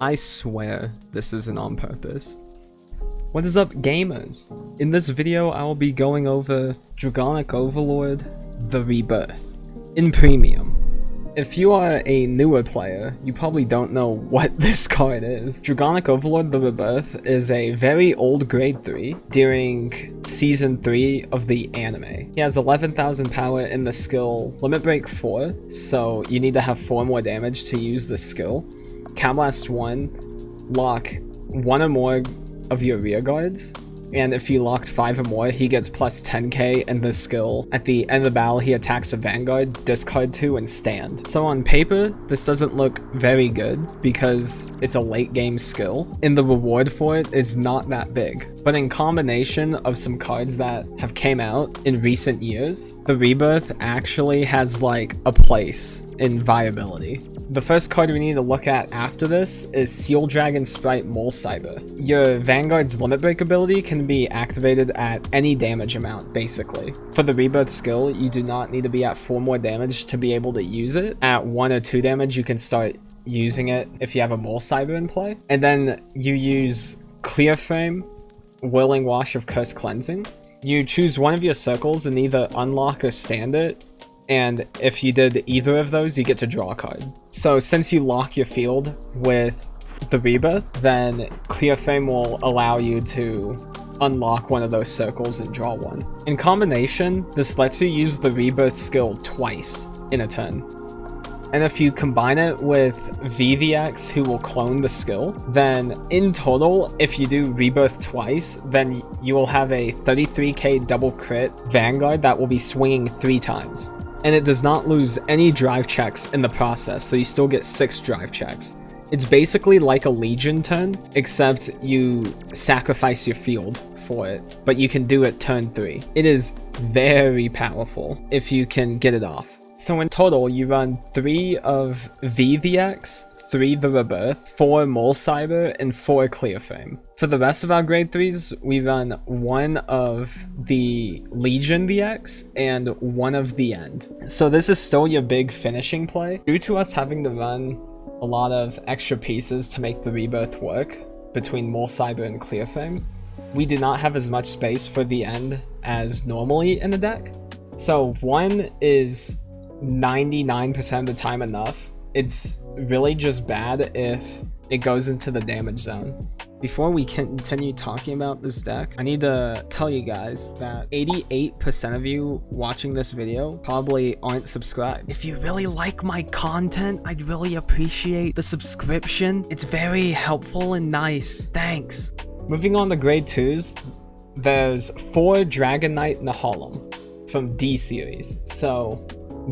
I swear this isn't on purpose. What is up, gamers? In this video, I will be going over Dragonic Overlord, the Rebirth, in Premium. If you are a newer player, you probably don't know what this card is. Dragonic Overlord, the Rebirth is a very old grade 3 during Season 3 of the anime. He has 11,000 power in the skill Limit Break 4, so you need to have 4 more damage to use the skill. Counterblast 1, lock 1 or more of your rear guards, and if you locked 5 or more, he gets plus 10k in this skill. At the end of the battle, he attacks a vanguard, discard 2, and stand. So on paper, this doesn't look very good because it's a late game skill, and the reward for it is not that big. But in combination of some cards that have came out in recent years, the Rebirth actually has like a place in viability. The first card we need to look at after this is Seal Dragon Sprite Mole Cyber. Your Vanguard's Limit Break ability can be activated at any damage amount, basically. For the Rebirth skill, you do not need to be at 4 more damage to be able to use it. At 1 or 2 damage, you can start using it if you have a Mole Cyber in play. And then you use Clear Frame, Whirling Wash of Curse Cleansing. You choose one of your circles and either unlock or stand it, and if you did either of those, you get to draw a card. So since you lock your field with the Rebirth, then Clear Frame will allow you to unlock one of those circles and draw one. In combination, this lets you use the Rebirth skill twice in a turn. And if you combine it with VVX, who will clone the skill, then in total, if you do Rebirth twice, then you will have a 33k double crit Vanguard that will be swinging 3 times. And it does not lose any drive checks in the process, so you still get 6 drive checks. It's basically like a Legion turn, except you sacrifice your field for it, but you can do it turn 3. It is very powerful if you can get it off. So in total, you run 3 of VVX, 3 the Rebirth, 4 Mole Cyber, and 4 Clear Frame. For the rest of our grade 3s, we run 1 of the Legion VX and 1 of the End. So this is still your big finishing play. Due to us having to run a lot of extra pieces to make the Rebirth work between Mole Cyber and Clear Frame, we do not have as much space for the End as normally in the deck. So 1 is 99% of the time enough. It's really just bad if it goes into the damage zone. Before we continue talking about this deck, I need to tell you guys that 88% of you watching this video probably aren't subscribed. If you really like my content, I'd really appreciate the subscription. It's very helpful and nice. Thanks. Moving on to grade 2s, there's 4 Dragon Knight Nahalem from D series. So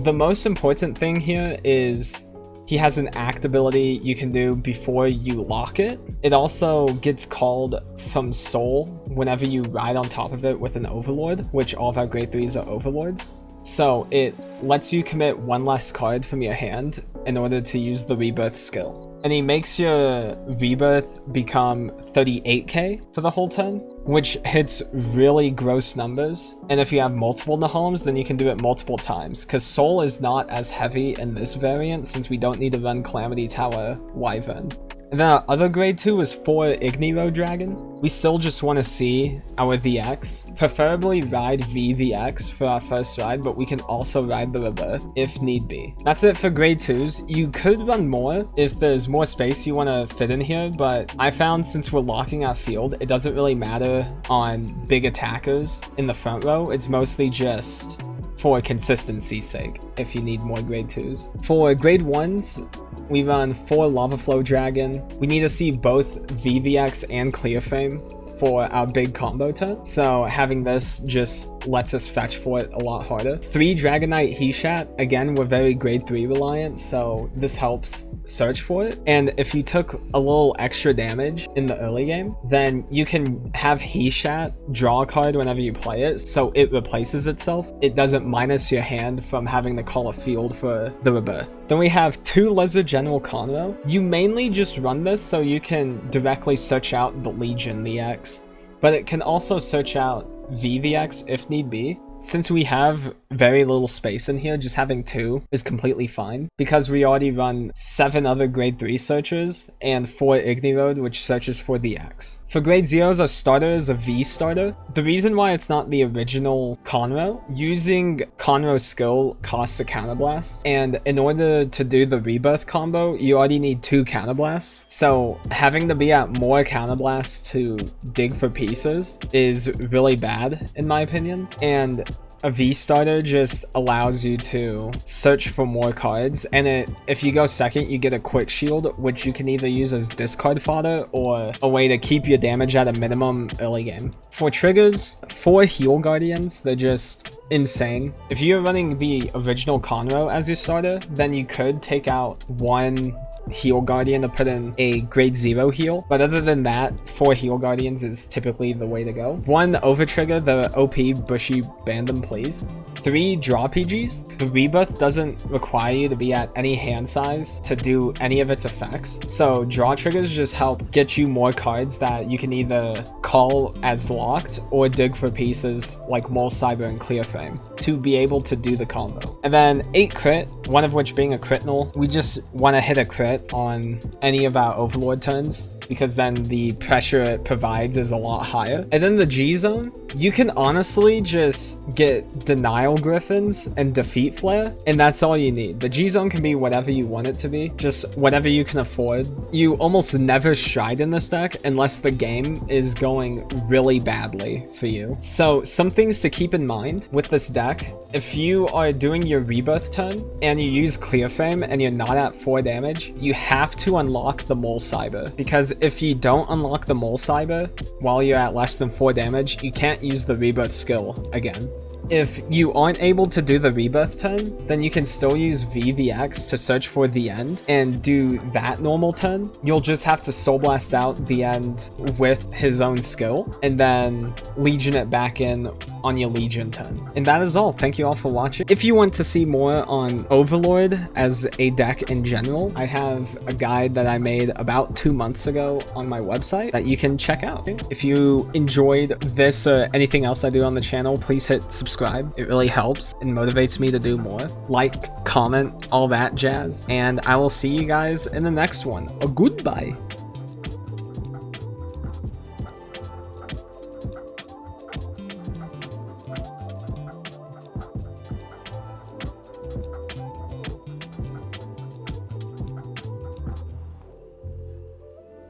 the most important thing here is he has an act ability you can do before you lock it. It also gets called from Soul whenever you ride on top of it with an Overlord, which all of our grade 3s are Overlords. So it lets you commit 1 less card from your hand in order to use the Rebirth skill. And he makes your Rebirth become 38k for the whole turn, which hits really gross numbers. And if you have multiple Nahalems, then you can do it multiple times, because Soul is not as heavy in this variant since we don't need to run Calamity Tower Wyvern. And then our other grade 2 is 4 Igniro Dragon. We still just want to see our VX. Preferably ride VVX for our first ride, but we can also ride the Rebirth if need be. That's it for grade 2s. You could run more if there's more space you want to fit in here, but I found since we're locking our field, it doesn't really matter on big attackers in the front row. It's mostly just for consistency's sake if you need more grade 2s. For grade 1s, we run 4 Lava Flow Dragon. We need to see both VVX and Clear Frame for our big combo turn. So having this just lets us fetch for it a lot harder. 3 Dragonite He-Shat. Again, we're very grade 3 reliant, so this helps search for it. And if you took a little extra damage in the early game, then you can have He-Shat draw a card whenever you play it, so it replaces itself. It doesn't minus your hand from having to call a field for the Rebirth. Then we have 2 Lizard General Conroe. You mainly just run this so you can directly search out the Legion VX, but it can also search out VVX if need be. since we have very little space in here, just having 2 is completely fine, because we already run 7 other grade 3 searchers and 4 Igniroad, which searches for the X. For grade 0s, our starter is a V starter. The reason why it's not the original Conroe, using Conroe's skill costs a counterblast, and in order to do the Rebirth combo, you already need 2 counterblasts. So having to be at more counterblasts to dig for pieces is really bad, in my opinion. And a V starter just allows you to search for more cards, and if you go second, you get a quick shield, which you can either use as discard fodder or a way to keep your damage at a minimum early game. For triggers, 4 heal guardians, they're just insane. If you're running the original Conroe as your starter, then you could take out 1 heal guardian to put in a grade 0 heal, but other than that, 4 heal guardians is typically the way to go. 1 over trigger, the OP bushy band them please. 3 draw PGs. The Rebirth doesn't require you to be at any hand size to do any of its effects, so draw triggers just help get you more cards that you can either call as locked or dig for pieces like Mole Cyber and Clear Frame to be able to do the combo. And then 8 crit, one of which being a crit null. We just want to hit a crit on any of our Overlord turns, because then the pressure it provides is a lot higher. And then the G zone, you can honestly just get Denial Griffins and Defeat Flare, and that's all you need. The G zone can be whatever you want it to be, just whatever you can afford. You almost never stride in this deck unless the game is going really badly for you. So some things to keep in mind with this deck: if you are doing your Rebirth turn and you use Clear Frame and you're not at 4 damage, you have to unlock the Mole Cyber, because if you don't unlock the Mole Cyber while you're at less than 4 damage, you can't use the Rebirth skill again. If you aren't able to do the Rebirth turn, then you can still use V the X to search for the end and do that normal turn. You'll just have to Soul Blast out the end with his own skill and then Legion it back in on your Legion turn. And that is all. Thank you all for watching. If you want to see more on Overlord as a deck in general, I have a guide that I made about 2 months ago on my website that you can check out. If you enjoyed this or anything else I do on the channel, please hit subscribe. It really helps and motivates me to do more. Like, comment, all that jazz. And I will see you guys in the next one. A goodbye.